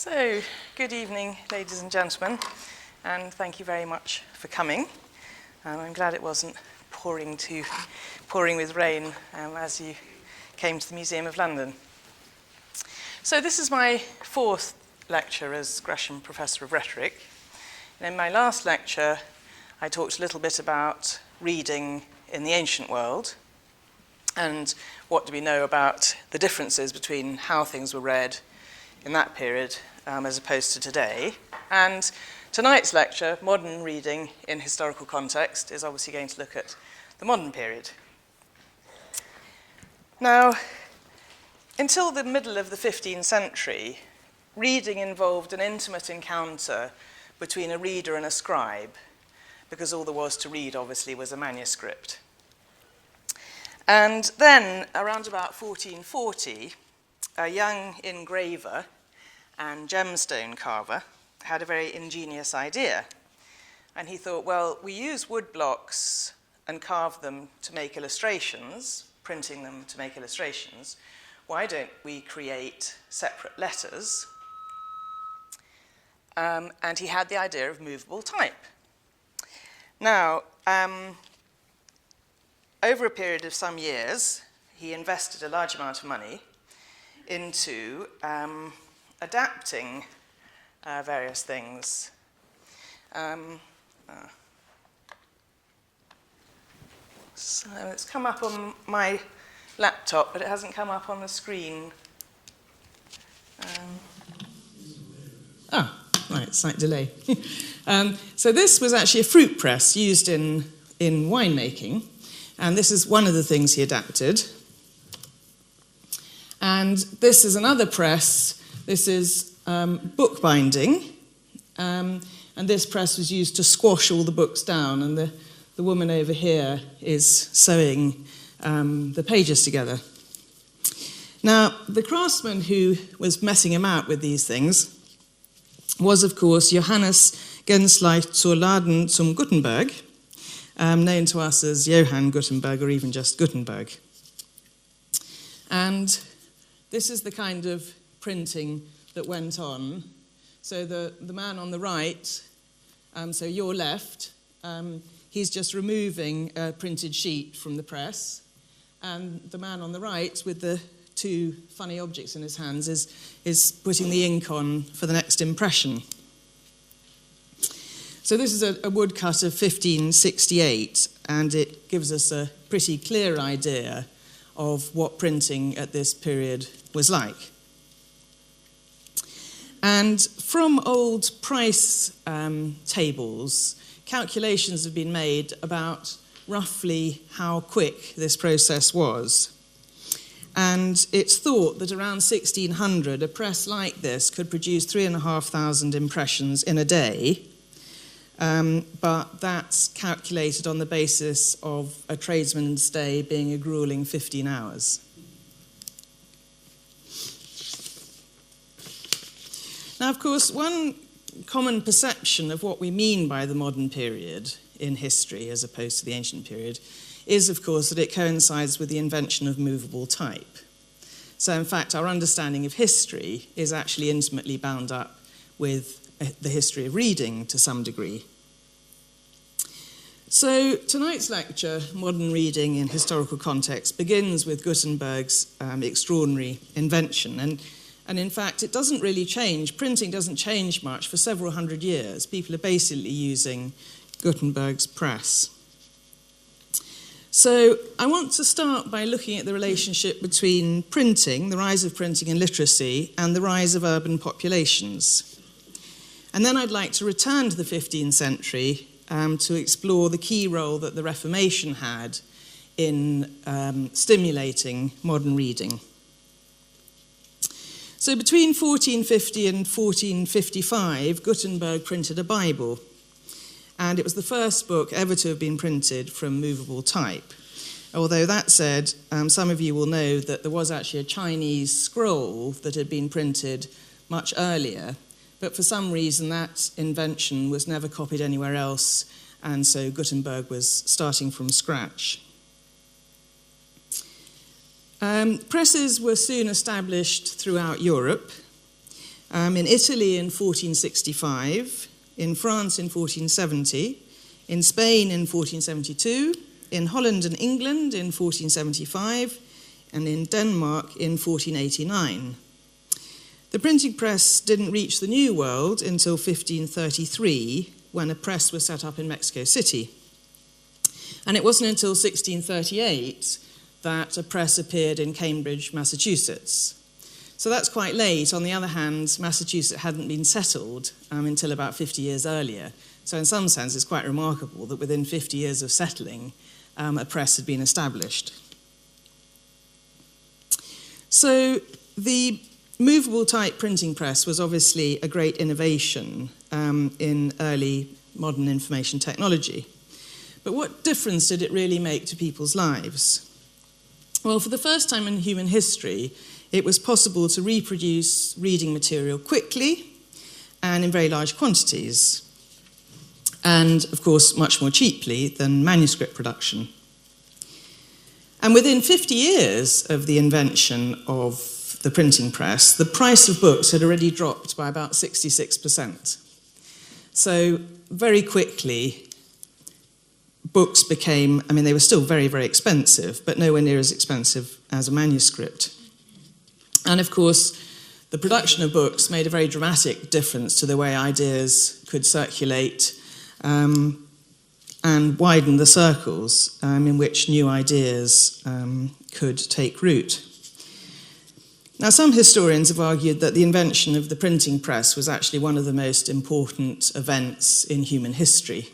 So, good evening, ladies and gentlemen, and thank you very much for coming. I'm glad it wasn't pouring with rain as you came to the Museum of London. So this is my fourth lecture as Gresham Professor of Rhetoric. And in my last lecture, I talked a little bit about reading in the ancient world and what do we know about the differences between how things were read in that period as opposed to today. And tonight's lecture, Modern Reading in Historical Context, is obviously going to look at the modern period. Now, until the middle of the 15th century, reading involved an intimate encounter between a reader and a scribe, because all there was to read, obviously, was a manuscript. And then, around about 1440, a young engraver and gemstone carver had a very ingenious idea. And he thought, well, we use wood blocks and carve them to make illustrations, printing them to make illustrations. Why don't we create separate letters? And he had the idea of movable type. Now, over a period of some years, he invested a large amount of money into adapting various things. So it's come up on my laptop, but it hasn't come up on the screen. Right, slight delay. So this was actually a fruit press used in winemaking, and this is one of the things he adapted. And this is another press. This is bookbinding, and this press was used to squash all the books down, and the woman over here is sewing the pages together. Now, the craftsman who was messing him out with these things was, of course, Johannes Gensleicht zur Laden zum Gutenberg, known to us as Johann Gutenberg or even just Gutenberg. And this is the kind of printing that went on. So the man on the right, so your left, he's just removing a printed sheet from the press. And the man on the right with the two funny objects in his hands is putting the ink on for the next impression. So this is a woodcut of 1568, and it gives us a pretty clear idea of what printing at this period was like. And from old price tables, calculations have been made about roughly how quick this process was. And it's thought that around 1600, a press like this could produce 3,500 impressions in a day, but that's calculated on the basis of a tradesman's day being a grueling 15 hours. Now, of course, one common perception of what we mean by the modern period in history as opposed to the ancient period is, of course, that it coincides with the invention of movable type. So, in fact, our understanding of history is actually intimately bound up with the history of reading to some degree. So, tonight's lecture, Modern Reading in Historical Context, begins with Gutenberg's extraordinary invention. And in fact, it doesn't really change. Printing doesn't change much for several hundred years. People are basically using Gutenberg's press. So I want to start by looking at the relationship between printing, the rise of printing and literacy, and the rise of urban populations. And then I'd like to return to the 15th century to explore the key role that the Reformation had in stimulating modern reading. So between 1450 and 1455, Gutenberg printed a Bible, and it was the first book ever to have been printed from movable type. Although that said, some of you will know that there was actually a Chinese scroll that had been printed much earlier, but for some reason that invention was never copied anywhere else, and so Gutenberg was starting from scratch. Presses were soon established throughout Europe, in Italy in 1465, in France in 1470, in Spain in 1472, in Holland and England in 1475, and in Denmark in 1489. The printing press didn't reach the New World until 1533, when a press was set up in Mexico City. And it wasn't until 1638 that a press appeared in Cambridge, Massachusetts. So that's quite late. On the other hand, Massachusetts hadn't been settled until about 50 years earlier. So in some sense, it's quite remarkable that within 50 years of settling, a press had been established. So the movable type printing press was obviously a great innovation in early modern information technology. But what difference did it really make to people's lives? Well, for the first time in human history, it was possible to reproduce reading material quickly and in very large quantities, and, of course, much more cheaply than manuscript production. And within 50 years of the invention of the printing press, the price of books had already dropped by about 66%. So very quickly, books became, they were still very, very expensive, but nowhere near as expensive as a manuscript. And of course, the production of books made a very dramatic difference to the way ideas could circulate and widen the circles in which new ideas could take root. Now, some historians have argued that the invention of the printing press was actually one of the most important events in human history.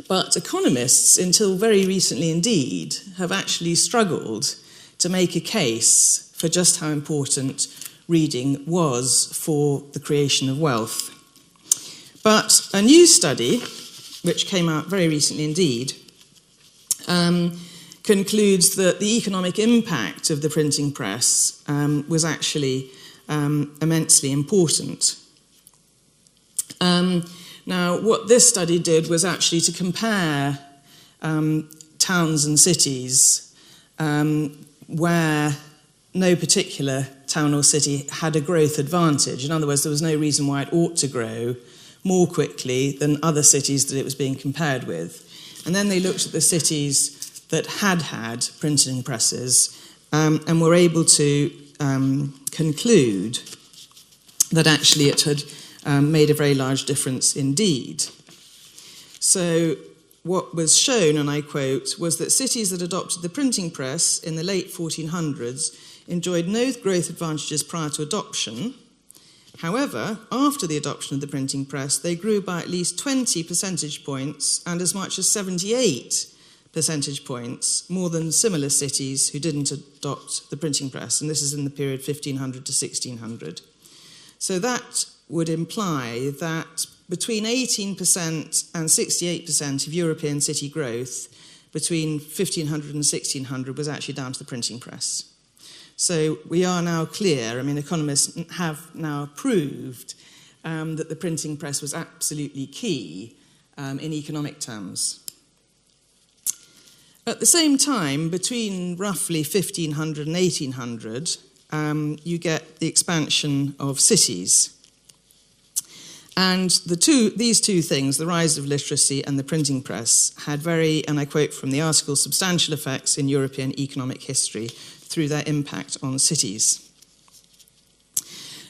But economists, until very recently indeed, have actually struggled to make a case for just how important reading was for the creation of wealth. But a new study, which came out very recently indeed, concludes that the economic impact of the printing press was actually immensely important. Now, what this study did was actually to compare towns and cities where no particular town or city had a growth advantage. In other words, there was no reason why it ought to grow more quickly than other cities that it was being compared with. And then they looked at the cities that had printing presses and were able to conclude that actually it had made a very large difference indeed. So what was shown, and I quote, was that cities that adopted the printing press in the late 1400s enjoyed no growth advantages prior to adoption. However, after the adoption of the printing press, they grew by at least 20 percentage points and as much as 78 percentage points more than similar cities who didn't adopt the printing press, and this is in the period 1500 to 1600. So that would imply that between 18% and 68% of European city growth between 1500 and 1600 was actually down to the printing press. So we are now clear, economists have now proved that the printing press was absolutely key in economic terms. At the same time, between roughly 1500 and 1800, you get the expansion of cities. And these two things, the rise of literacy and the printing press, had very, and I quote from the article, substantial effects in European economic history through their impact on cities.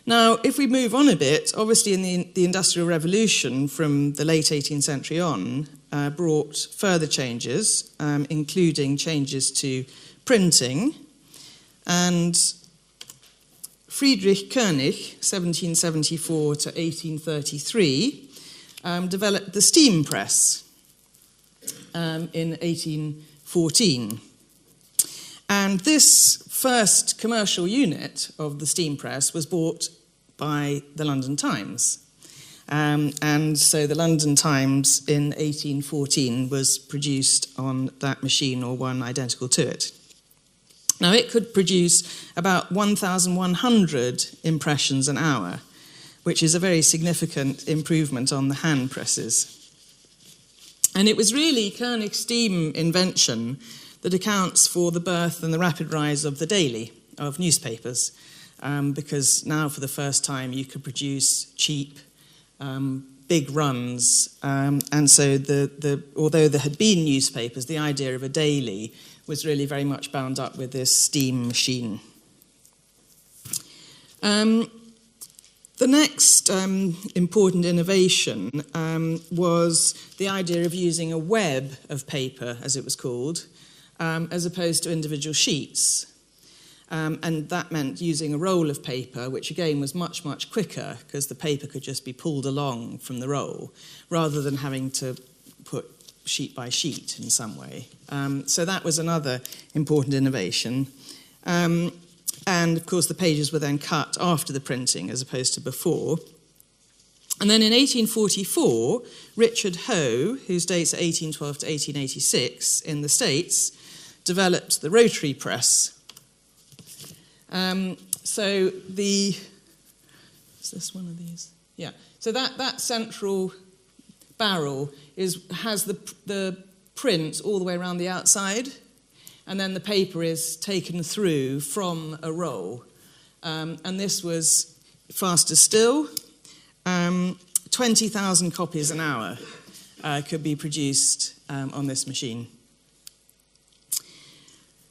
Now, if we move on a bit, obviously in the Industrial Revolution from the late 18th century on brought further changes, including changes to printing. And Friedrich Koenig, 1774 to 1833, developed the steam press in 1814. And this first commercial unit of the steam press was bought by the London Times. And so the London Times in 1814 was produced on that machine or one identical to it. Now, it could produce about 1,100 impressions an hour, which is a very significant improvement on the hand presses. And it was really Koenig's steam invention that accounts for the birth and the rapid rise of the daily, of newspapers. because now for the first time you could produce cheap, big runs. And so although there had been newspapers, the idea of a daily was really very much bound up with this steam machine. The next important innovation was the idea of using a web of paper, as it was called, as opposed to individual sheets. And that meant using a roll of paper, which again was much, much quicker because the paper could just be pulled along from the roll, rather than having to put sheet by sheet in some way. So that was another important innovation. And, of course, the pages were then cut after the printing as opposed to before. And then in 1844, Richard Hoe, whose dates are 1812 to 1886 in the States, developed the rotary press. So is this one of these? Yeah. So that central barrel has the print all the way around the outside, and then the paper is taken through from a roll. And this was faster still. 20,000 copies an hour could be produced on this machine.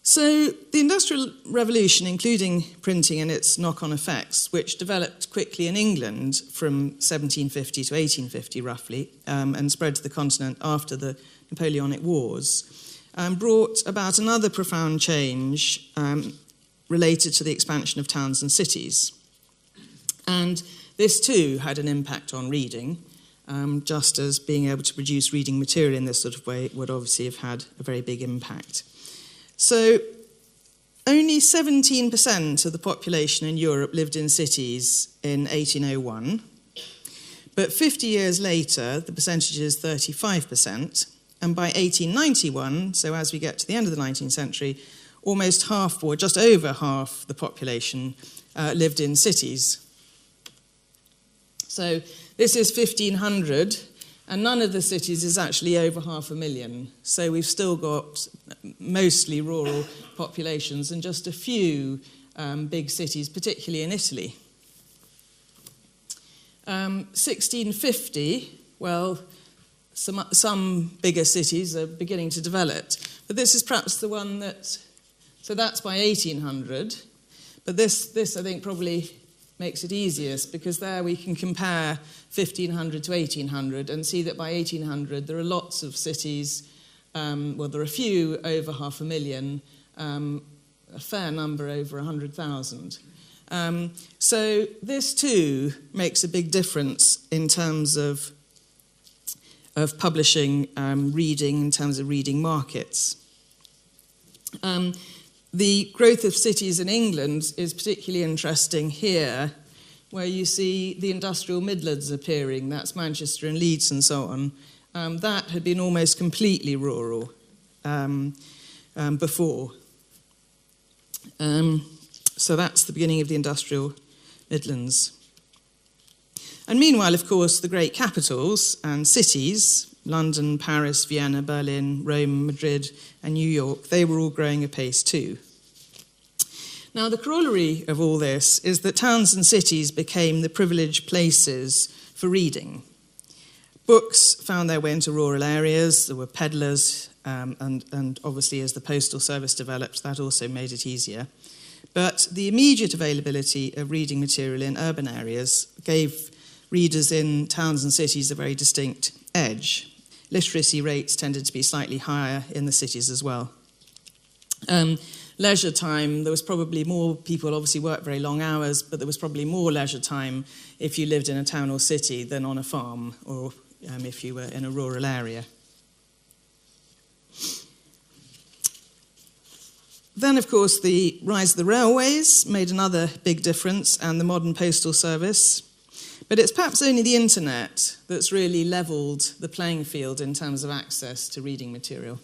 So the Industrial Revolution, including printing and its knock-on effects, which developed quickly in England from 1750 to 1850 roughly, and spread to the continent after the Napoleonic Wars, brought about another profound change related to the expansion of towns and cities. And this too had an impact on reading, just as being able to produce reading material in this sort of way would obviously have had a very big impact. So only 17% of the population in Europe lived in cities in 1801, but 50 years later the percentage is 35%, and by 1891, so as we get to the end of the 19th century, almost half, or just over half, the population lived in cities. So this is 1,500, and none of the cities is actually over 500,000. So we've still got mostly rural populations and just a few big cities, particularly in Italy. 1650, well, some bigger cities are beginning to develop, but this is perhaps the one that, so that's by 1800, but this I think probably makes it easiest, because there we can compare 1500 to 1800 and see that by 1800 there are lots of cities, well, there are a few over 500,000, a fair number over 100,000. So this too makes a big difference in terms of publishing, reading, in terms of reading markets. The growth of cities in England is particularly interesting here, where you see the industrial Midlands appearing. That's Manchester and Leeds and so on. That had been almost completely rural before. So that's the beginning of the industrial Midlands. And meanwhile, of course, the great capitals and cities, London, Paris, Vienna, Berlin, Rome, Madrid, and New York, they were all growing apace too. Now, the corollary of all this is that towns and cities became the privileged places for reading. Books found their way into rural areas. There were peddlers, and obviously as the postal service developed, that also made it easier. But the immediate availability of reading material in urban areas gave readers in towns and cities a very distinct edge. Literacy rates tended to be slightly higher in the cities as well. Leisure time, there was probably more people obviously worked very long hours, but there was probably more leisure time if you lived in a town or city than on a farm, or if you were in a rural area. Then, of course, the rise of the railways made another big difference, and the modern postal service. But it's perhaps only the internet that's really levelled the playing field in terms of access to reading material.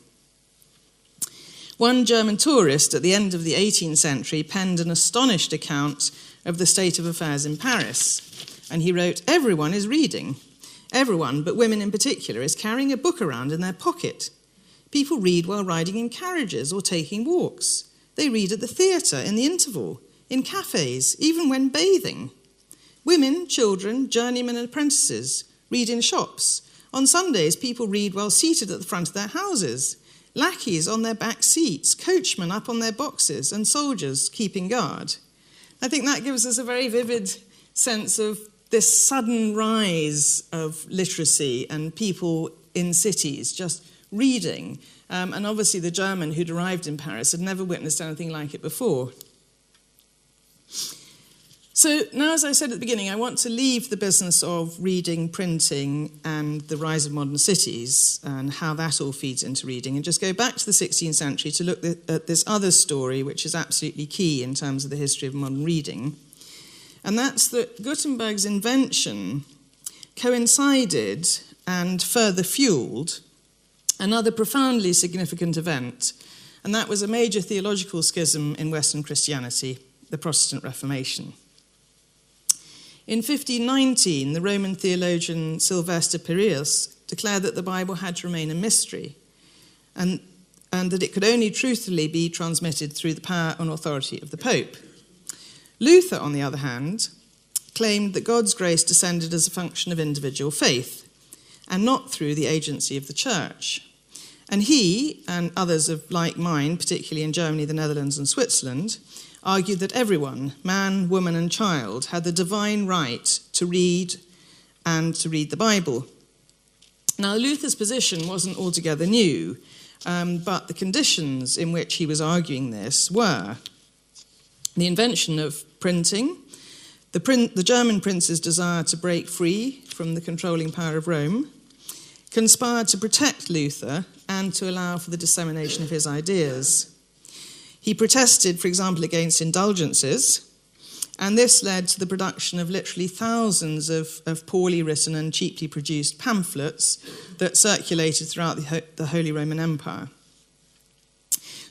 One German tourist at the end of the 18th century penned an astonished account of the state of affairs in Paris. And he wrote, "Everyone is reading. Everyone, but women in particular, is carrying a book around in their pocket. People read while riding in carriages or taking walks. They read at the theatre in the interval. in cafes, even when bathing. Women, children, journeymen and apprentices read in shops. On Sundays, people read while seated at the front of their houses. Lackeys on their back seats, coachmen up on their boxes, and soldiers keeping guard. I think that gives us a very vivid sense of this sudden rise of literacy and people in cities just reading. And obviously the German who'd arrived in Paris had never witnessed anything like it before. So now, as I said at the beginning, I want to leave the business of reading, printing, and the rise of modern cities and how that all feeds into reading, and just go back to the 16th century to look at this other story, which is absolutely key in terms of the history of modern reading. And that's that Gutenberg's invention coincided and further fueled another profoundly significant event, and that was a major theological schism in Western Christianity, the Protestant Reformation. In 1519, the Roman theologian Sylvester Pyrrhus declared that the Bible had to remain a mystery and that it could only truthfully be transmitted through the power and authority of the Pope. Luther, on the other hand, claimed that God's grace descended as a function of individual faith and not through the agency of the Church. And he, and others of like mind, particularly in Germany, the Netherlands and Switzerland, argued that everyone, man, woman and child, had the divine right to read and to read the Bible. Now, Luther's position wasn't altogether new, but the conditions in which he was arguing this were the invention of printing, the German prince's desire to break free from the controlling power of Rome, conspired to protect Luther and to allow for the dissemination of his ideas. He protested, for example, against indulgences, and this led to the production of literally thousands of poorly written and cheaply produced pamphlets that circulated throughout the Holy Roman Empire.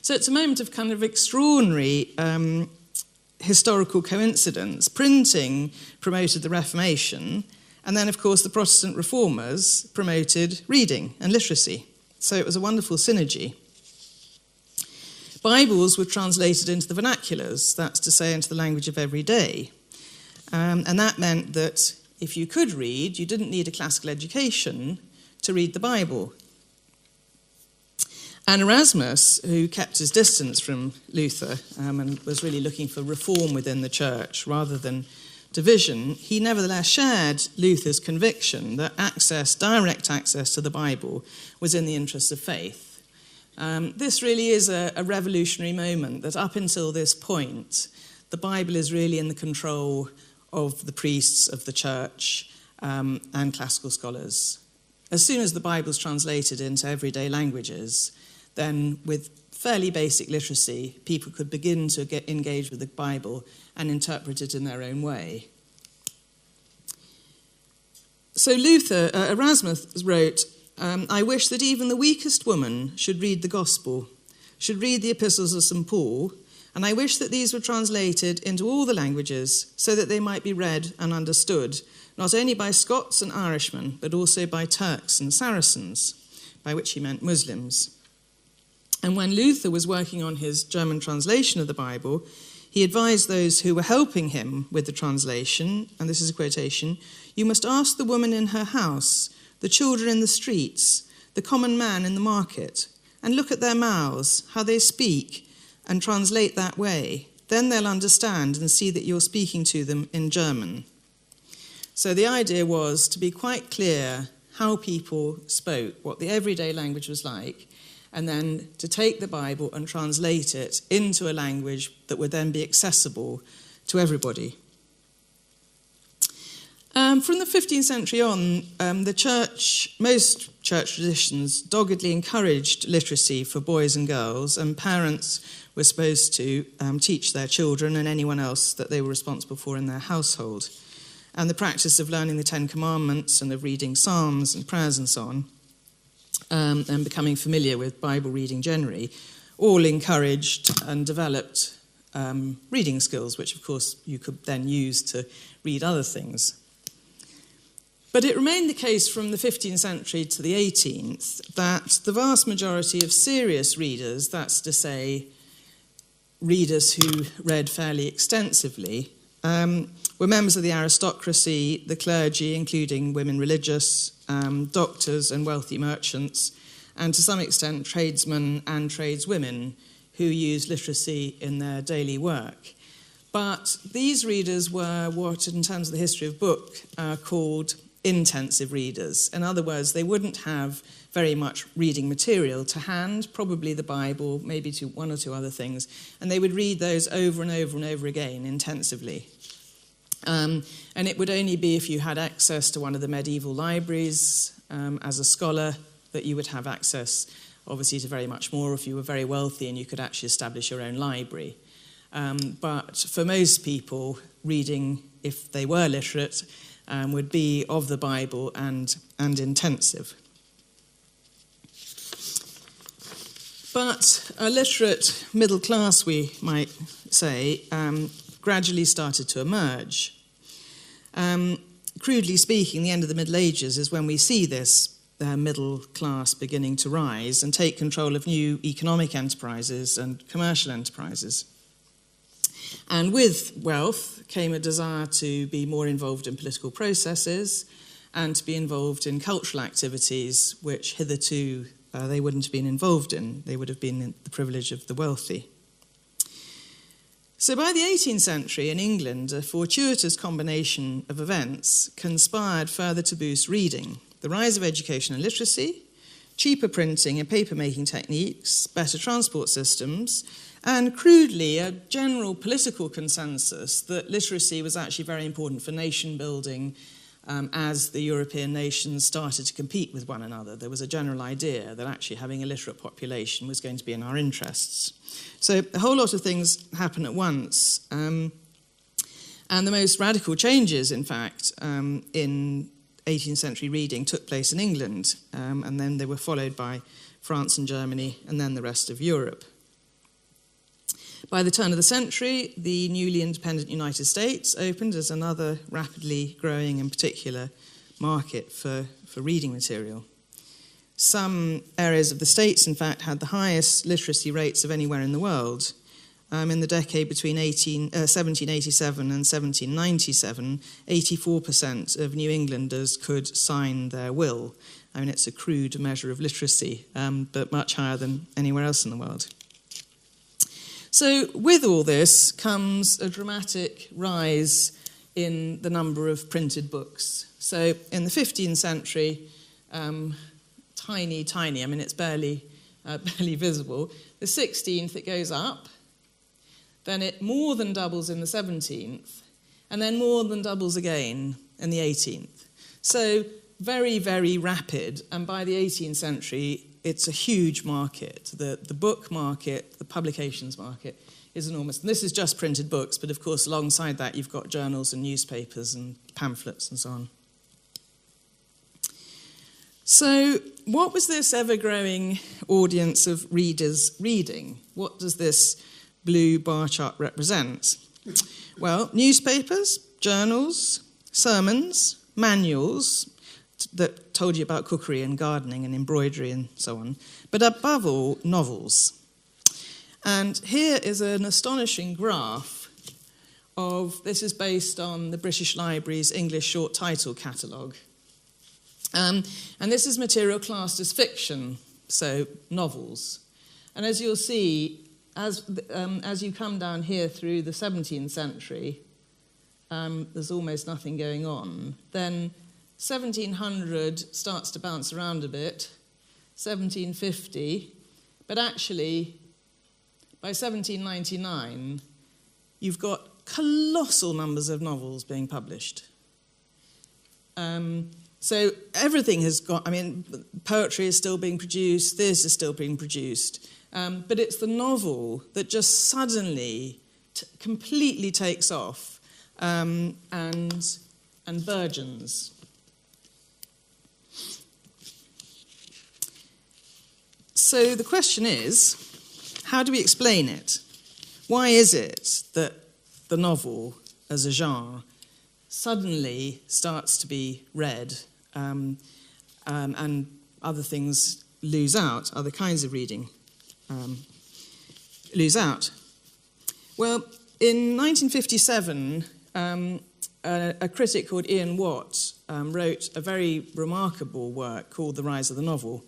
So it's a moment of kind of extraordinary historical coincidence. Printing promoted the Reformation, and then, of course, the Protestant reformers promoted reading and literacy. So it was a wonderful synergy. Bibles were translated into the vernaculars, that's to say, into the language of every day. And that meant that if you could read, you didn't need a classical education to read the Bible. And Erasmus, who kept his distance from Luther and was really looking for reform within the church rather than division, he nevertheless shared Luther's conviction that direct access to the Bible was in the interests of faith. This really is a revolutionary moment, that up until this point, the Bible is really in the control of the priests of the church and classical scholars. As soon as the Bible is translated into everyday languages, then with fairly basic literacy, people could begin to get engaged with the Bible and interpret it in their own way. So Erasmus wrote, I wish that even the weakest woman should read the Gospel, should read the epistles of St. Paul, and I wish that these were translated into all the languages so that they might be read and understood, not only by Scots and Irishmen, but also by Turks and Saracens, by which he meant Muslims. And when Luther was working on his German translation of the Bible, he advised those who were helping him with the translation, and this is a quotation, "You must ask the woman in her house, the children in the streets, the common man in the market, and look at their mouths, how they speak, and translate that way. Then they'll understand and see that you're speaking to them in German." So the idea was to be quite clear how people spoke, what the everyday language was like, and then to take the Bible and translate it into a language that would then be accessible to everybody. From the 15th century on, most church traditions doggedly encouraged literacy for boys and girls, and parents were supposed to teach their children and anyone else that they were responsible for in their household. And the practice of learning the Ten Commandments and of reading psalms and prayers and so on, and becoming familiar with Bible reading generally, all encouraged and developed reading skills, which of course you could then use to read other things. But it remained the case from the 15th century to the 18th that the vast majority of serious readers, that's to say, readers who read fairly extensively were members of the aristocracy, the clergy, including women religious, doctors and wealthy merchants, and to some extent tradesmen and tradeswomen who used literacy in their daily work. But these readers were what, in terms of the history of book, are called intensive readers. In other words, they wouldn't have very much reading material to hand, probably the Bible, maybe one or two other things, and they would read those over and over and over again intensively. And it would only be if you had access to one of the medieval libraries as a scholar that you would have access, obviously, to very much more if you were very wealthy and you could actually establish your own library. But for most people, reading, if they were literate, would be of the Bible and intensive. But a literate middle class, we might say, gradually started to emerge. Crudely speaking, the end of the Middle Ages is when we see this middle class beginning to rise and take control of new economic enterprises and commercial enterprises. And with wealth came a desire to be more involved in political processes and to be involved in cultural activities which hitherto they wouldn't have been involved in. They would have been in the privilege of the wealthy. So by the 18th century in England, a fortuitous combination of events conspired further to boost reading. The rise of education and literacy, cheaper printing and paper-making techniques, better transport systems, and crudely a general political consensus that literacy was actually very important for nation building as the European nations started to compete with one another. There was a general idea that actually having a literate population was going to be in our interests. So a whole lot of things happen at once. And the most radical changes, in fact, in 18th century reading took place in England, and then they were followed by France and Germany, and then the rest of Europe. By the turn of the century, the newly independent United States opened as another rapidly growing and particular market for reading material. Some areas of the States, in fact, had the highest literacy rates of anywhere in the world. In the decade between 1787 and 1797, 84% of New Englanders could sign their will. I mean, it's a crude measure of literacy, but much higher than anywhere else in the world. So with all this comes a dramatic rise in the number of printed books. So in the 15th century, tiny, I mean, it's barely visible. The 16th, it goes up. Then it more than doubles in the 17th, and then more than doubles again in the 18th. So very, very rapid, and by the 18th century, it's a huge market. The book market, the publications market, is enormous. And this is just printed books, but of course, alongside that, you've got journals and newspapers and pamphlets and so on. So what was this ever-growing audience of readers reading? What does this blue bar chart represent? Well, newspapers, journals, sermons, manuals that told you about cookery and gardening and embroidery and so on, but above all, novels. And here is an astonishing graph this is based on the British Library's English short title catalogue. And this is material classed as fiction, so novels. And as you'll see, as you come down here through the 17th century, there's almost nothing going on. Then 1700 starts to bounce around a bit, 1750, but actually by 1799 you've got colossal numbers of novels being published. So everything has got, I mean, poetry is still being produced, theatre is still being produced, but it's the novel that just suddenly completely takes off and burgeons. So the question is, how do we explain it? Why is it that the novel as a genre suddenly starts to be read and other things lose out, other kinds of reading lose out? Well, in 1957, a critic called Ian Watt wrote a very remarkable work called The Rise of the Novel.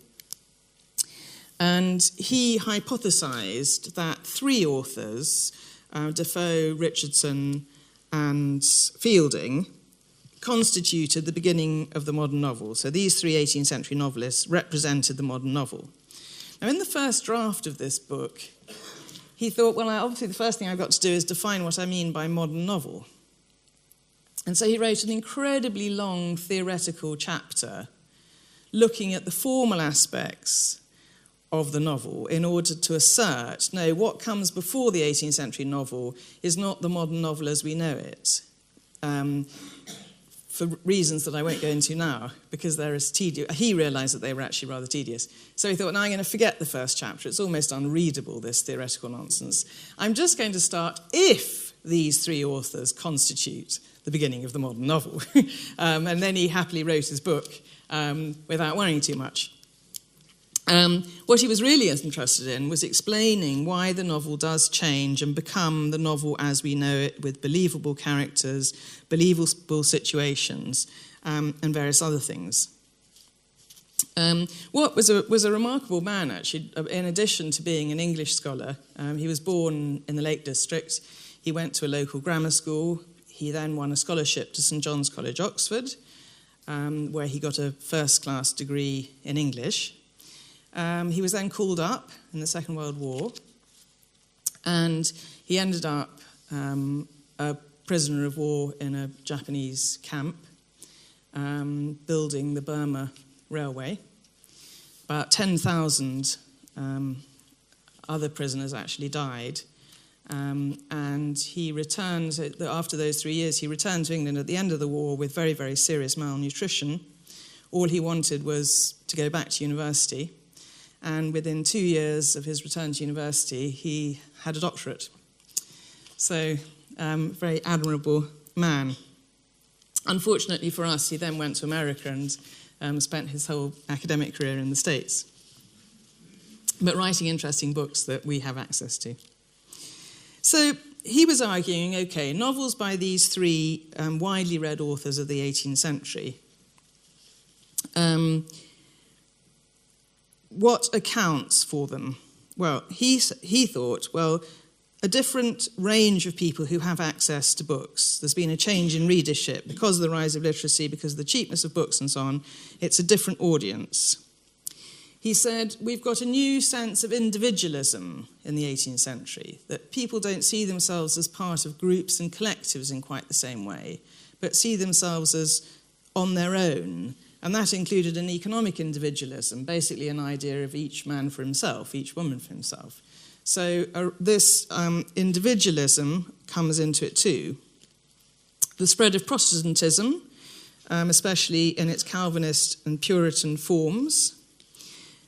And he hypothesized that three authors, Defoe, Richardson, and Fielding, constituted the beginning of the modern novel. So these three 18th-century novelists represented the modern novel. Now, in the first draft of this book, he thought, well, obviously the first thing I've got to do is define what I mean by modern novel. And so he wrote an incredibly long theoretical chapter looking at the formal aspects of the novel in order to assert, no, what comes before the 18th century novel is not the modern novel as we know it, for reasons that I won't go into now, because they're as tedious. He realised that they were actually rather tedious. So he thought, now I'm going to forget the first chapter. It's almost unreadable, this theoretical nonsense. I'm just going to start if these three authors constitute the beginning of the modern novel. And then he happily wrote his book without worrying too much. What he was really interested in was explaining why the novel does change and become the novel as we know it, with believable characters, believable situations, and various other things. Watt was a remarkable man, actually. In addition to being an English scholar, he was born in the Lake District. He went to a local grammar school. He then won a scholarship to St John's College, Oxford, where he got a first-class degree in English. He was then called up in the Second World War, and he ended up a prisoner of war in a Japanese camp, building the Burma Railway. About 10,000 other prisoners actually died, and he returned, after those 3 years, he returned to England at the end of the war with very, very serious malnutrition. All he wanted was to go back to university. And within 2 years of his return to university, he had a doctorate. So, very admirable man. Unfortunately for us, he then went to America and spent his whole academic career in the States, but writing interesting books that we have access to. So he was arguing, okay, novels by these three widely read authors of the 18th century, what accounts for them? Well, he thought, well, a different range of people who have access to books. There's been a change in readership because of the rise of literacy, because of the cheapness of books and so on. It's a different audience. He said, we've got a new sense of individualism in the 18th century, that people don't see themselves as part of groups and collectives in quite the same way, but see themselves as on their own. And that included an economic individualism, basically an idea of each man for himself, each woman for himself. So this individualism comes into it too. The spread of Protestantism, especially in its Calvinist and Puritan forms,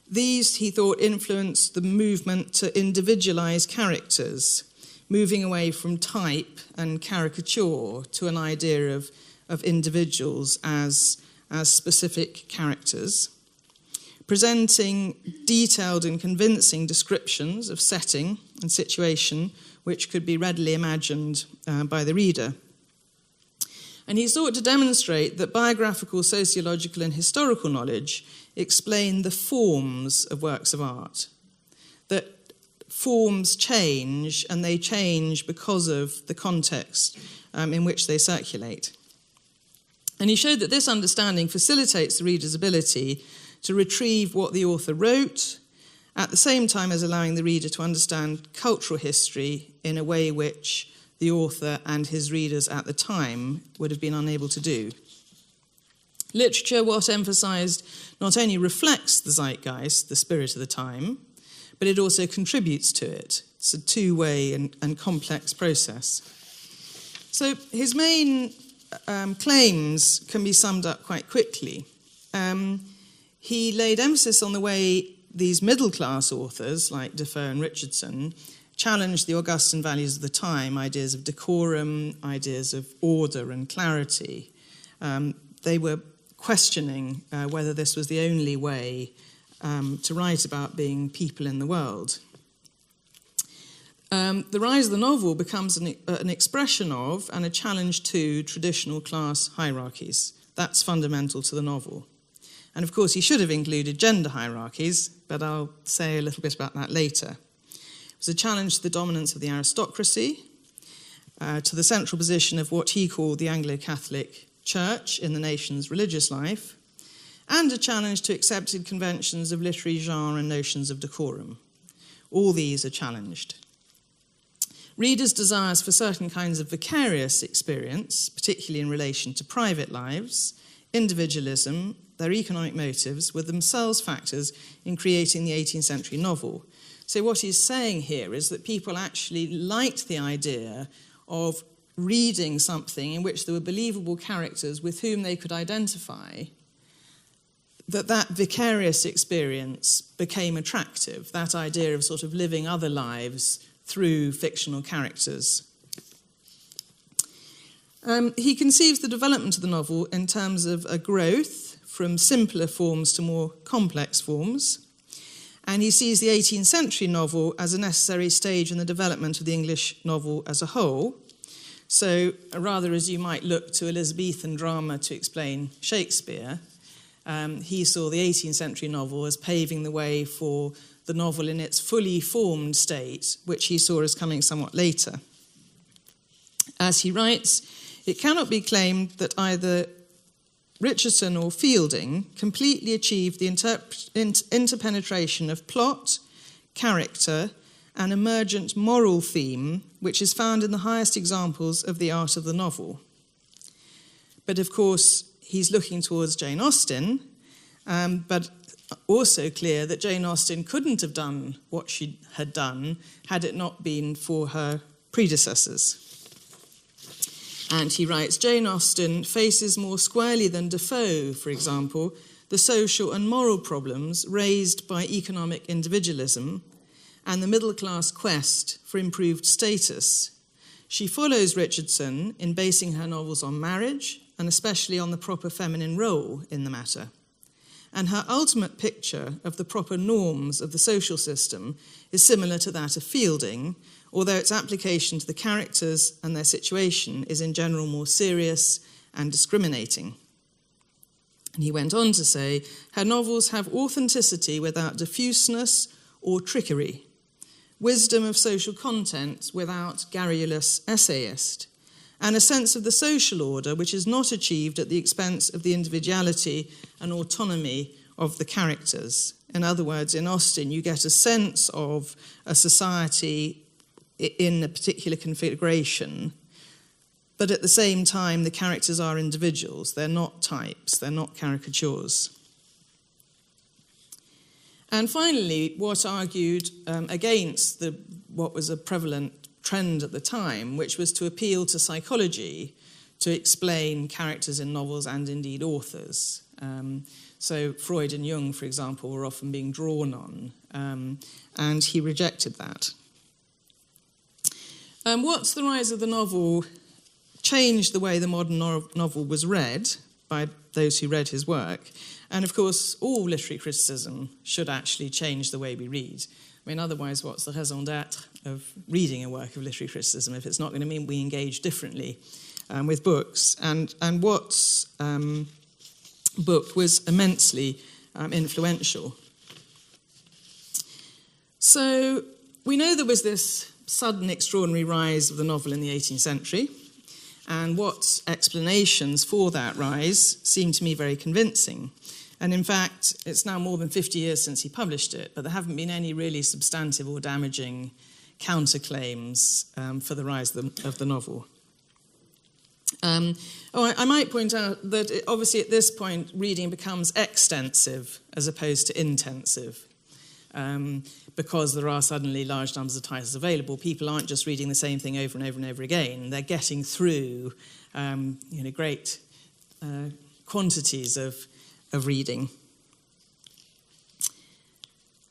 these, he thought, influenced the movement to individualize characters, moving away from type and caricature to an idea of individuals as specific characters, presenting detailed and convincing descriptions of setting and situation which could be readily imagined by the reader. And he sought to demonstrate that biographical, sociological, and historical knowledge explain the forms of works of art, that forms change, and they change because of the context in which they circulate. And he showed that this understanding facilitates the reader's ability to retrieve what the author wrote, at the same time as allowing the reader to understand cultural history in a way which the author and his readers at the time would have been unable to do. Literature, Watt emphasised, not only reflects the zeitgeist, the spirit of the time, but it also contributes to it. It's a two-way and complex process. So his main claims can be summed up quite quickly. He laid emphasis on the way these middle-class authors, like Defoe and Richardson, challenged the Augustan values of the time, ideas of decorum, ideas of order and clarity. They were questioning whether this was the only way to write about being people in the world. the rise of the novel becomes an expression of and a challenge to traditional class hierarchies. That's fundamental to the novel. And of course, he should have included gender hierarchies, but I'll say a little bit about that later. It was a challenge to the dominance of the aristocracy, to the central position of what he called the Anglo-Catholic Church in the nation's religious life, and a challenge to accepted conventions of literary genre and notions of decorum. All these are challenged. Readers' desires for certain kinds of vicarious experience, particularly in relation to private lives, individualism, their economic motives, were themselves factors in creating the 18th century novel. So what he's saying here is that people actually liked the idea of reading something in which there were believable characters with whom they could identify, that vicarious experience became attractive, that idea of sort of living other lives through fictional characters. He conceives the development of the novel in terms of a growth from simpler forms to more complex forms, and he sees the 18th century novel as a necessary stage in the development of the English novel as a whole. So rather as you might look to Elizabethan drama to explain Shakespeare, he saw the 18th century novel as paving the way for the novel in its fully formed state, which he saw as coming somewhat later. As he writes, it cannot be claimed that either Richardson or Fielding completely achieved the interpenetration of plot, character, and emergent moral theme, which is found in the highest examples of the art of the novel. But of course, he's looking towards Jane Austen, but also clear that Jane Austen couldn't have done what she had done had it not been for her predecessors. And he writes, Jane Austen faces more squarely than Defoe, for example, the social and moral problems raised by economic individualism and the middle-class quest for improved status. She follows Richardson in basing her novels on marriage, and especially on the proper feminine role in the matter. And her ultimate picture of the proper norms of the social system is similar to that of Fielding, although its application to the characters and their situation is in general more serious and discriminating. And he went on to say, her novels have authenticity without diffuseness or trickery, wisdom of social content without garrulous essayist, and a sense of the social order which is not achieved at the expense of the individuality and autonomy of the characters. In other words, in Austen, you get a sense of a society in a particular configuration, but at the same time, the characters are individuals. They're not types. They're not caricatures. And finally, what argued against what was a prevalent trend at the time, which was to appeal to psychology to explain characters in novels and indeed authors. So Freud and Jung, for example, were often being drawn on, and he rejected that. What's the rise of the novel changed the way the modern novel was read by those who read his work. And of course, all literary criticism should actually change the way we read. I mean, otherwise, what's the raison d'être of reading a work of literary criticism if it's not going to mean we engage differently with books? And Watts' book was immensely influential. So we know there was this sudden, extraordinary rise of the novel in the 18th century, and Watts' explanations for that rise seem to me very convincing. And in fact, it's now more than 50 years since he published it, but there haven't been any really substantive or damaging counterclaims for the rise of the novel. I might point out that obviously at this point, reading becomes extensive as opposed to intensive. Because there are suddenly large numbers of titles available, people aren't just reading the same thing over and over and over again. They're getting through great quantities of reading.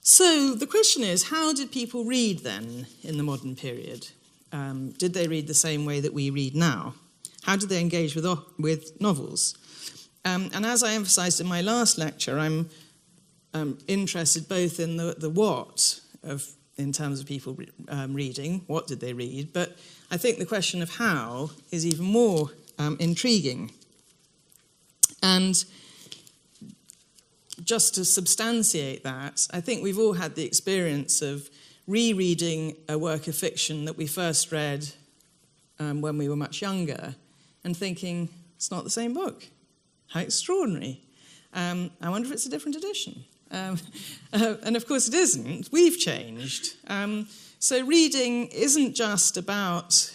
So the question is, how did people read then in the modern period? Did they read the same way that we read now? How did they engage with novels? And as I emphasised in my last lecture, I'm interested both in the what of in terms of people reading. What did they read? But I think the question of how is even more intriguing. And just to substantiate that, I think we've all had the experience of rereading a work of fiction that we first read when we were much younger and thinking, it's not the same book. How extraordinary. I wonder if it's a different edition. And of course it isn't. We've changed. So reading isn't just about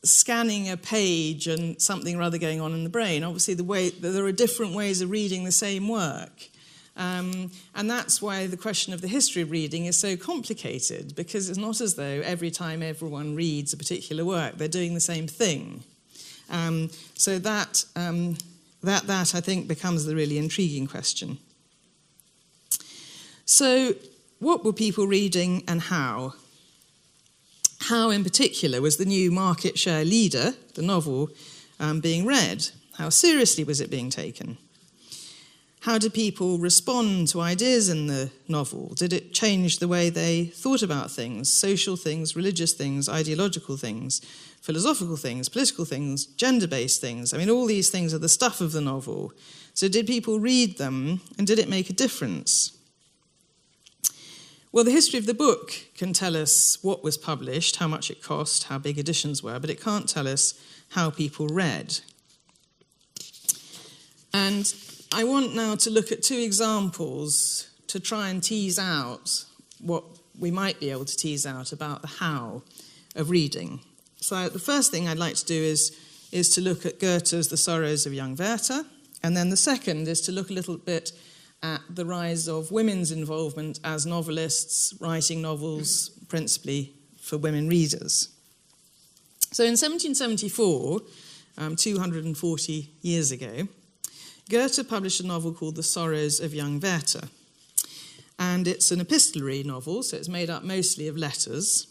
scanning a page and something or other going on in the brain. Obviously, there are different ways of reading the same work. And that's why the question of the history of reading is so complicated, because it's not as though every time everyone reads a particular work, they're doing the same thing. So that I think becomes the really intriguing question. So what were people reading and how? How, in particular, was the new market share leader, the novel, being read? How seriously was it being taken? How did people respond to ideas in the novel? Did it change the way they thought about things, social things, religious things, ideological things, philosophical things, political things, gender-based things? I mean, all these things are the stuff of the novel. So did people read them, and did it make a difference? Well, the history of the book can tell us what was published, how much it cost, how big editions were, but it can't tell us how people read. And I want now to look at two examples to try and tease out what we might be able to tease out about the how of reading. So the first thing I'd like to do is to look at Goethe's The Sorrows of Young Werther, and then the second is to look a little bit at the rise of women's involvement as novelists, writing novels principally for women readers. So in 1774, 240 years ago, Goethe published a novel called The Sorrows of Young Werther. And it's an epistolary novel, so it's made up mostly of letters.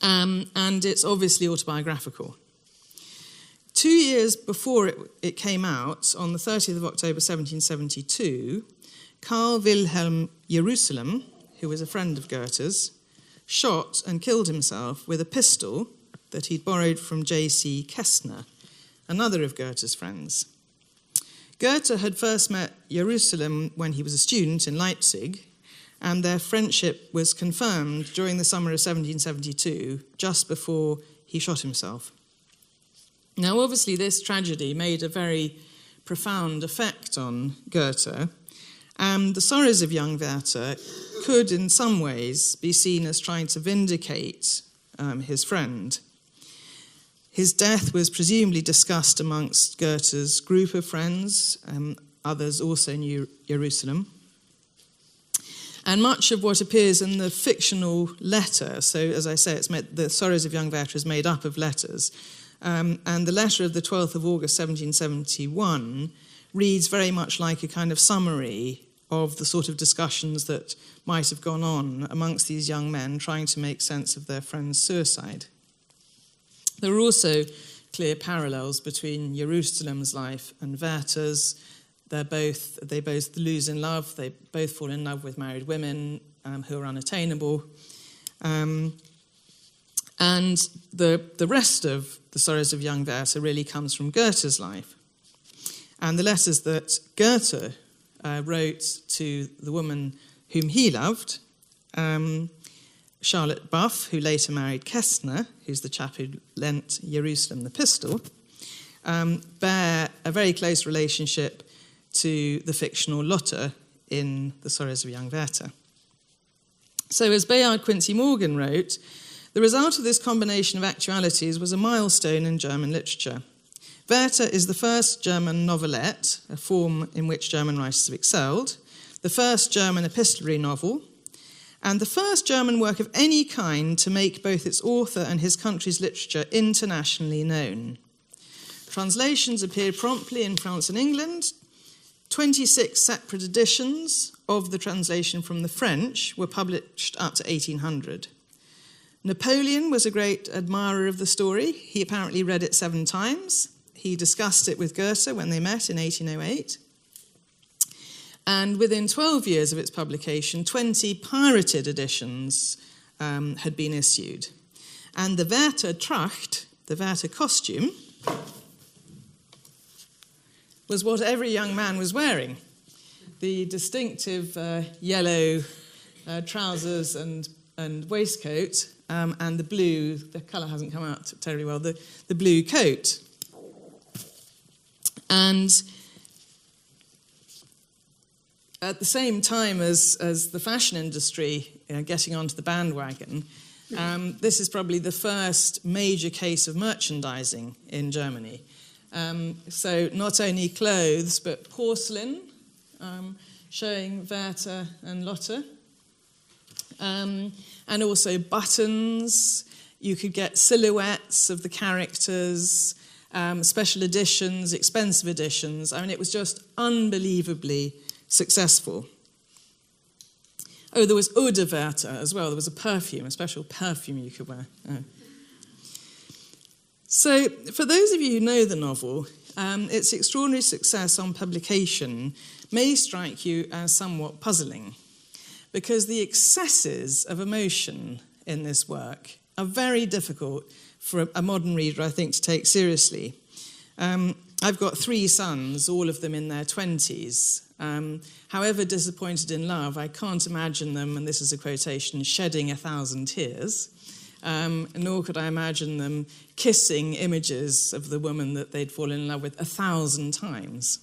And it's obviously autobiographical. 2 years before it came out, on the 30th of October 1772, Carl Wilhelm Jerusalem, who was a friend of Goethe's, shot and killed himself with a pistol that he'd borrowed from J.C. Kestner, another of Goethe's friends. Goethe had first met Jerusalem when he was a student in Leipzig, and their friendship was confirmed during the summer of 1772, just before he shot himself. Now, obviously, this tragedy made a very profound effect on Goethe, and The Sorrows of Young Werther could, in some ways, be seen as trying to vindicate his friend. His death was presumably discussed amongst Goethe's group of friends. Others also knew Jerusalem. And much of what appears in the fictional letter, so as I say, The Sorrows of Young Werther is made up of letters, and the letter of the 12th of August 1771 reads very much like a kind of summary of the sort of discussions that might have gone on amongst these young men trying to make sense of their friend's suicide. There are also clear parallels between Jerusalem's life and Werther's. They both lose in love. They both fall in love with married women who are unattainable. And the rest of The Sorrows of Young Werther really comes from Goethe's life. And the letters that Goethe wrote to the woman whom he loved, Charlotte Buff, who later married Kestner, who's the chap who lent Jerusalem the pistol, bear a very close relationship to the fictional Lotte in The Sorrows of Young Werther. So as Bayard Quincy Morgan wrote, the result of this combination of actualities was a milestone in German literature. Werther is the first German novelette, a form in which German writers have excelled, the first German epistolary novel, and the first German work of any kind to make both its author and his country's literature internationally known. Translations appeared promptly in France and England. 26 separate editions of the translation from the French were published up to 1800. Napoleon was a great admirer of the story. He apparently read it 7 times. He discussed it with Goethe when they met in 1808. And within 12 years of its publication, 20 pirated editions had been issued. And the Werther Tracht, the Werther costume, was what every young man was wearing. The distinctive yellow trousers and waistcoat, and the blue, the colour hasn't come out terribly well, the blue coat. And at the same time as the fashion industry getting onto the bandwagon, this is probably the first major case of merchandising in Germany. So not only clothes, but porcelain, showing Werther and Lotte, and also buttons. You could get silhouettes of the characters, special editions, expensive editions. I mean, it was just unbelievably successful. Oh, there was Eau de Werther as well. There was a perfume, a special perfume you could wear. Oh. So, for those of you who know the novel, its extraordinary success on publication may strike you as somewhat puzzling, because the excesses of emotion in this work are very difficult for a modern reader, I think, to take seriously. I've got 3 sons, all of them in their 20s. However disappointed in love, I can't imagine them, and this is a quotation, shedding 1,000 tears. Nor could I imagine them kissing images of the woman that they'd fallen in love with 1,000 times.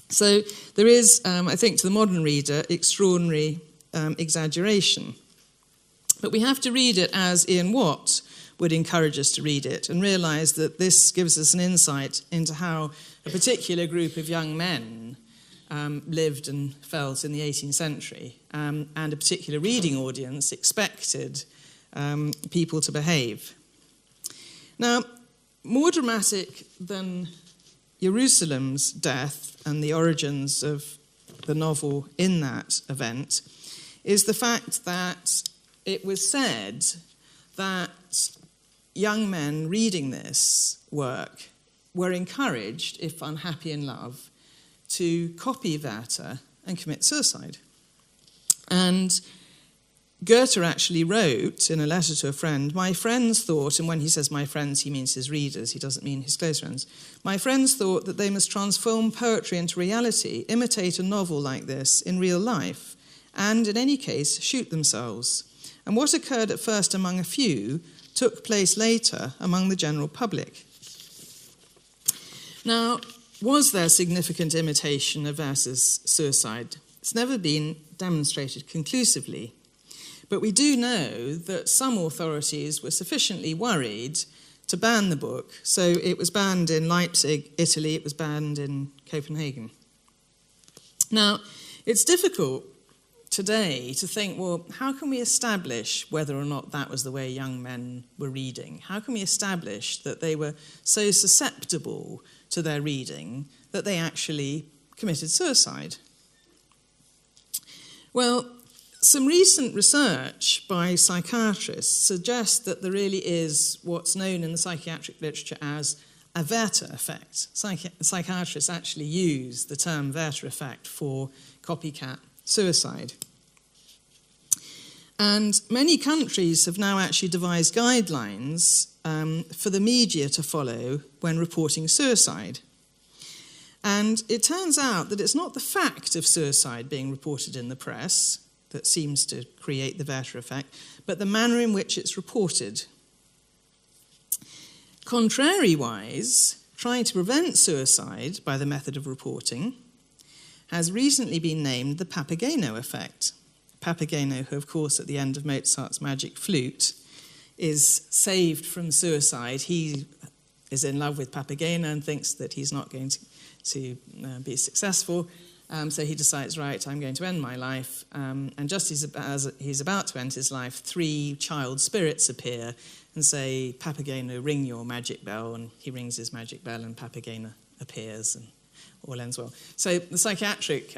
So there is, I think, to the modern reader, extraordinary exaggeration. But we have to read it as Ian Watt would encourage us to read it, and realise that this gives us an insight into how a particular group of young men lived and felt in the 18th century, and a particular reading audience expected people to behave. Now, more dramatic than Jerusalem's death and the origins of the novel in that event is the fact that it was said that young men reading this work were encouraged, if unhappy in love, to copy Werther and commit suicide. And Goethe actually wrote in a letter to a friend, "My friends thought," and when he says my friends, he means his readers, he doesn't mean his close friends, "My friends thought that they must transform poetry into reality, imitate a novel like this in real life, and in any case, shoot themselves. And what occurred at first among a few took place later among the general public." Now, was there significant imitation of Werther's suicide? It's never been demonstrated conclusively. But we do know that some authorities were sufficiently worried to ban the book. So it was banned in Leipzig, Italy. It was banned in Copenhagen. Now, it's difficult today to think, well, how can we establish whether or not that was the way young men were reading? How can we establish that they were so susceptible to their reading that they actually committed suicide? Well, some recent research by psychiatrists suggests that there really is what's known in the psychiatric literature as a Werther effect. Psychiatrists actually use the term Werther effect for copycat suicide. And many countries have now actually devised guidelines for the media to follow when reporting suicide. And it turns out that it's not the fact of suicide being reported in the press that seems to create the Werther effect, but the manner in which it's reported. Contrariwise, trying to prevent suicide by the method of reporting has recently been named the Papageno effect. Papageno, who of course at the end of Mozart's Magic Flute is saved from suicide. He is in love with Papageno and thinks that he's not going to be successful. So he decides, right, I'm going to end my life. And just as he's about to end his life, 3 child spirits appear and say, Papageno, ring your magic bell. And he rings his magic bell and Papageno appears and all ends well. So the psychiatric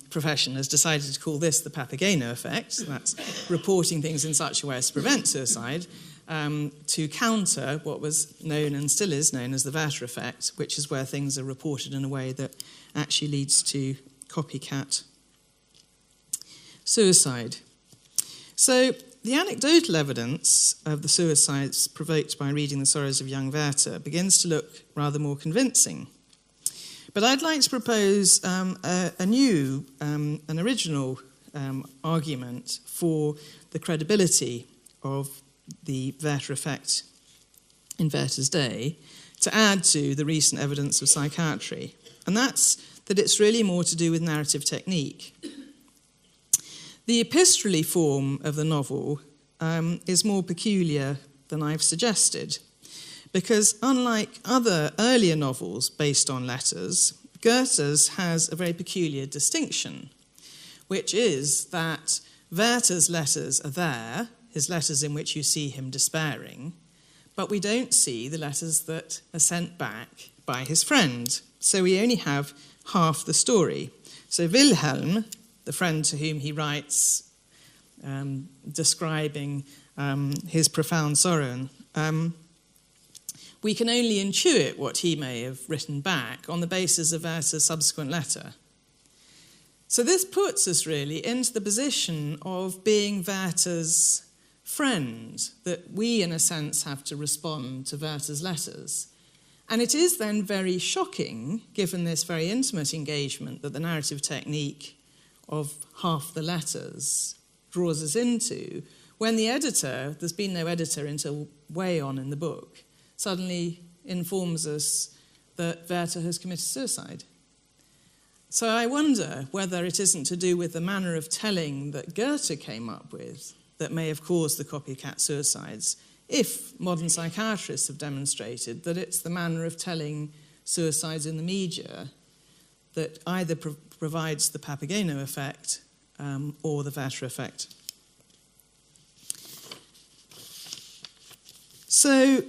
profession has decided to call this the Papageno effect. That's reporting things in such a way as to prevent suicide, to counter what was known and still is known as the Werther effect, which is where things are reported in a way that actually leads to copycat suicide. So the anecdotal evidence of the suicides provoked by reading The Sorrows of Young Werther begins to look rather more convincing. But I'd like to propose an original argument for the credibility of the Werther effect in Werther's day, to add to the recent evidence of psychiatry. And that's that it's really more to do with narrative technique. The epistolary form of the novel is more peculiar than I've suggested, because unlike other earlier novels based on letters, Goethe's has a very peculiar distinction, which is that Werther's letters are there, his letters in which you see him despairing, but we don't see the letters that are sent back by his friend. So we only have half the story. So Wilhelm, the friend to whom he writes, describing his profound sorrow, we can only intuit what he may have written back on the basis of Werther's subsequent letter. So this puts us really into the position of being Werther's friend, that we, in a sense, have to respond to Werther's letters. And it is then very shocking, given this very intimate engagement that the narrative technique of half the letters draws us into, when the editor, there's been no editor until way on in the book, suddenly informs us that Werther has committed suicide. So I wonder whether it isn't to do with the manner of telling that Goethe came up with that may have caused the copycat suicides, if modern psychiatrists have demonstrated that it's the manner of telling suicides in the media that either provides the Papageno effect or the Werther effect. So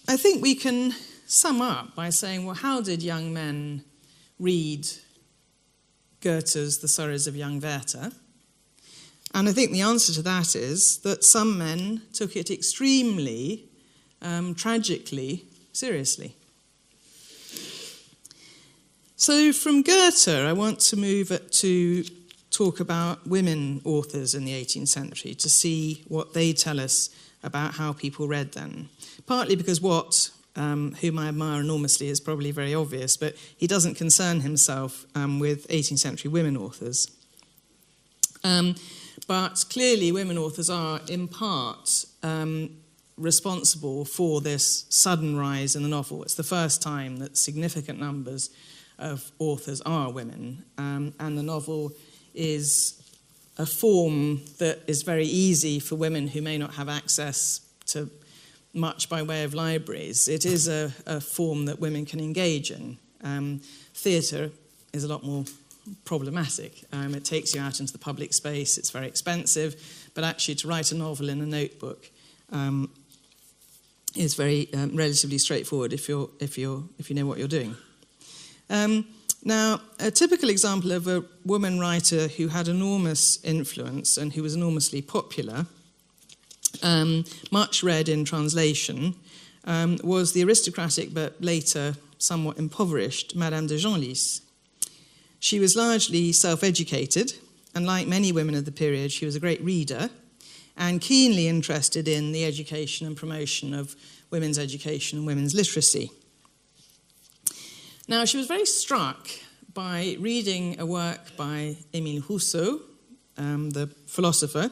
I think we can sum up by saying, well, how did young men read Goethe's The Sorrows of Young Werther? And I think the answer to that is that some men took it extremely, tragically seriously. So from Goethe, I want to move to talk about women authors in the 18th century, to see what they tell us about how people read then. Partly because Watt, whom I admire enormously, is probably very obvious, but he doesn't concern himself with 18th century women authors. But clearly women authors are, in part, responsible for this sudden rise in the novel. It's the first time that significant numbers of authors are women, and the novel is a form that is very easy for women who may not have access to much by way of libraries. It is a form that women can engage in. Theatre is a lot more problematic. It takes you out into the public space. It's very expensive, but actually to write a novel in a notebook is very relatively straightforward if you know what you're doing. Now, a typical example of a woman writer who had enormous influence and who was enormously popular, much read in translation, was the aristocratic but later somewhat impoverished Madame de Genlis. She was largely self-educated, and like many women of the period, she was a great reader and keenly interested in the education and promotion of women's education and women's literacy. Now, she was very struck by reading a work by Émile Rousseau, the philosopher.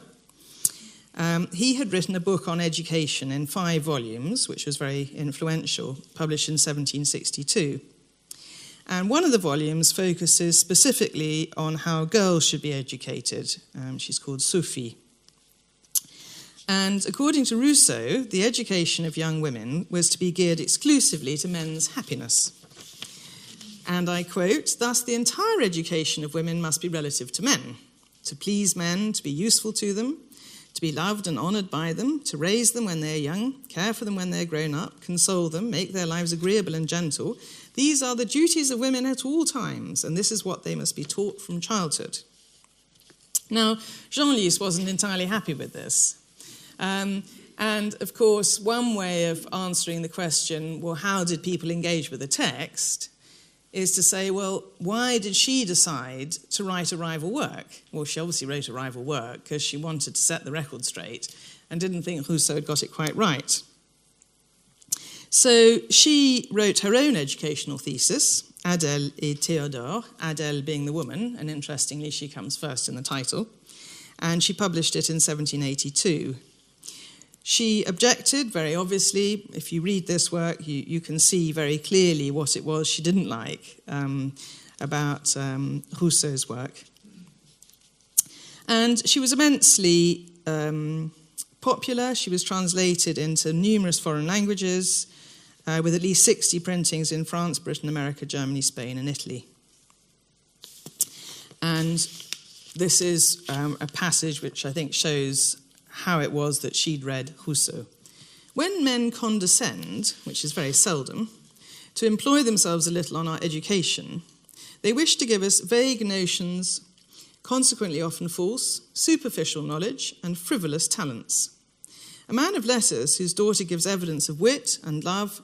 He had written a book on education in 5 volumes, which was very influential, published in 1762. And one of the volumes focuses specifically on how girls should be educated. She's called Sophie. And according to Rousseau, the education of young women was to be geared exclusively to men's happiness. And I quote, "Thus the entire education of women must be relative to men, to please men, to be useful to them, to be loved and honoured by them, to raise them when they are young, care for them when they are grown up, console them, make their lives agreeable and gentle. These are the duties of women at all times, and this is what they must be taught from childhood." Now, Genlis wasn't entirely happy with this. And, of course, one way of answering the question, well, how did people engage with the text, is to say, well, why did she decide to write a rival work? Well, she obviously wrote a rival work because she wanted to set the record straight and didn't think Rousseau had got it quite right. So she wrote her own educational thesis, Adèle et Théodore, Adèle being the woman, and interestingly she comes first in the title, and she published it in 1782. She objected, very obviously. If you read this work, you can see very clearly what it was she didn't like about Rousseau's work. And she was immensely popular. She was translated into numerous foreign languages, with at least 60 printings in France, Britain, America, Germany, Spain, and Italy. And this is a passage which I think shows how it was that she'd read Rousseau. When men condescend, which is very seldom, to employ themselves a little on our education, they wish to give us vague notions, consequently often false, superficial knowledge, and frivolous talents. A man of letters whose daughter gives evidence of wit and love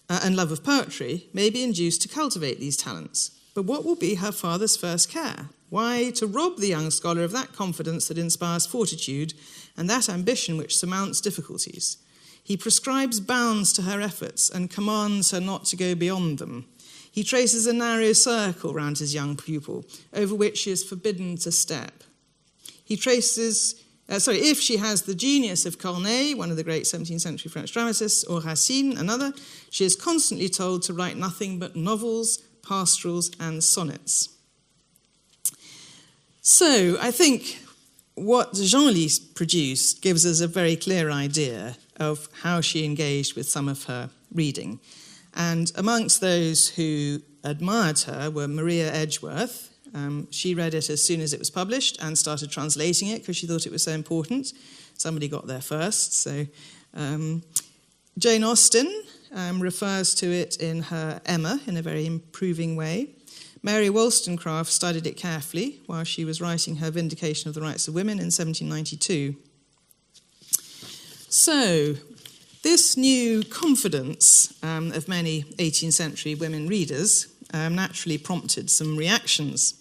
of poetry may be induced to cultivate these talents. But what will be her father's first care? Why, to rob the young scholar of that confidence that inspires fortitude and that ambition which surmounts difficulties. He prescribes bounds to her efforts and commands her not to go beyond them. He traces a narrow circle round his young pupil, over which she is forbidden to step. He traces... if she has the genius of Corneille, one of the great 17th century French dramatists, or Racine, another, she is constantly told to write nothing but novels, pastorals, and sonnets. So I think what Genlis produced gives us a very clear idea of how she engaged with some of her reading. And amongst those who admired her were Maria Edgeworth. She read it as soon as it was published and started translating it because she thought it was so important. Somebody got there first. So Jane Austen refers to it in her Emma in a very improving way. Mary Wollstonecraft studied it carefully while she was writing her Vindication of the Rights of Women in 1792. So this new confidence of many 18th century women readers naturally prompted some reactions,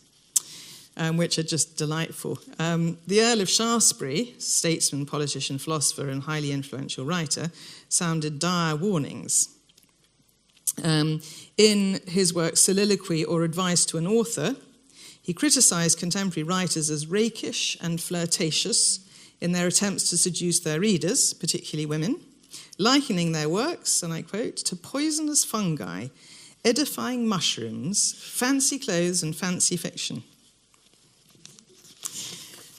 which are just delightful. The Earl of Shaftesbury, statesman, politician, philosopher, and highly influential writer, sounded dire warnings. In his work Soliloquy or Advice to an Author, he criticised contemporary writers as rakish and flirtatious in their attempts to seduce their readers, particularly women, likening their works, and I quote, to poisonous fungi, edifying mushrooms, fancy clothes, and fancy fiction.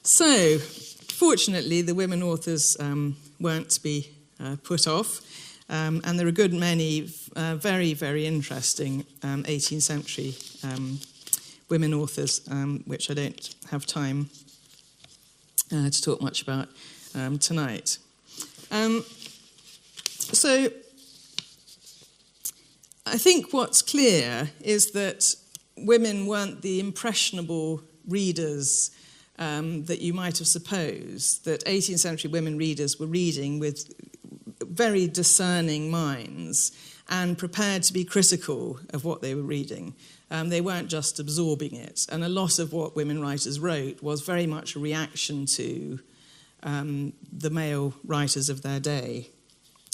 So, fortunately, the women authors weren't to be put off, and there are a good many very, very interesting 18th century women authors, which I don't have time to talk much about tonight. So, I think what's clear is that women weren't the impressionable readers that you might have supposed, that 18th century women readers were reading with very discerning minds and prepared to be critical of what they were reading. They weren't just absorbing it. And a lot of what women writers wrote was very much a reaction to the male writers of their day.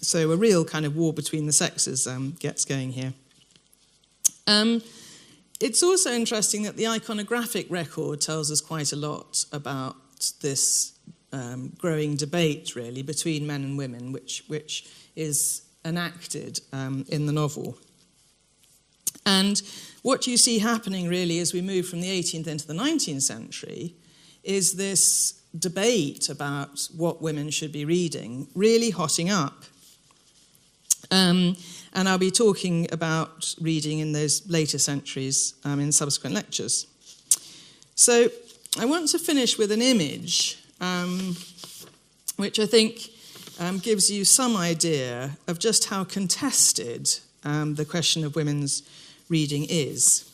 So a real kind of war between the sexes gets going here. It's also interesting that the iconographic record tells us quite a lot about this growing debate, really, between men and women, which is enacted in the novel. And what you see happening, really, as we move from the 18th into the 19th century, is this debate about what women should be reading really hotting up. And I'll be talking about reading in those later centuries in subsequent lectures. So I want to finish with an image which I think gives you some idea of just how contested the question of women's reading is.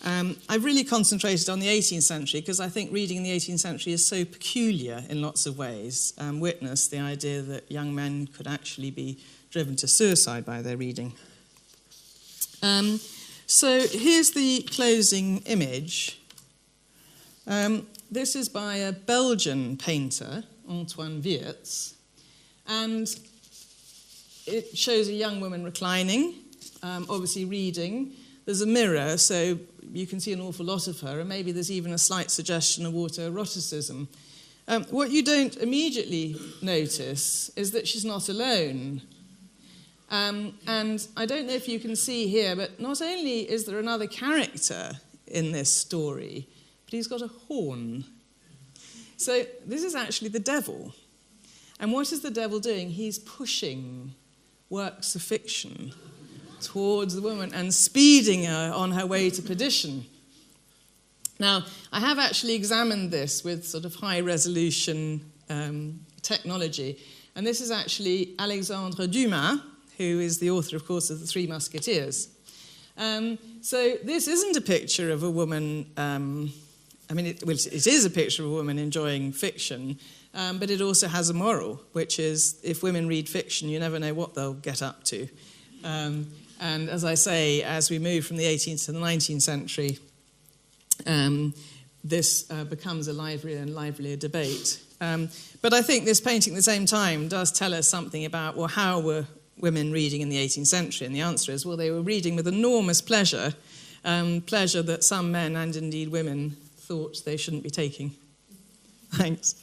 I've really concentrated on the 18th century because I think reading in the 18th century is so peculiar in lots of ways. Witness the idea that young men could actually be driven to suicide by their reading. So here's the closing image. This is by a Belgian painter, Antoine Wiertz, and it shows a young woman reclining, obviously reading. There's a mirror, so you can see an awful lot of her, and maybe there's even a slight suggestion of autoeroticism. What you don't immediately notice is that she's not alone. And I don't know if you can see here, but not only is there another character in this story, but he's got a horn. So this is actually the devil. And what is the devil doing? He's pushing works of fiction towards the woman and speeding her on her way to perdition. Now, I have actually examined this with sort of high-resolution technology, and this is actually Alexandre Dumas, who is the author, of course, of The Three Musketeers. So this isn't a picture of a woman, it is a picture of a woman enjoying fiction, but it also has a moral, which is if women read fiction, you never know what they'll get up to. And as I say, as we move from the 18th to the 19th century, this becomes a livelier and livelier debate. But I think this painting at the same time does tell us something about, well, how were women reading in the 18th century? And the answer is, well, they were reading with enormous pleasure, pleasure that some men and indeed women thought they shouldn't be taking. Thanks.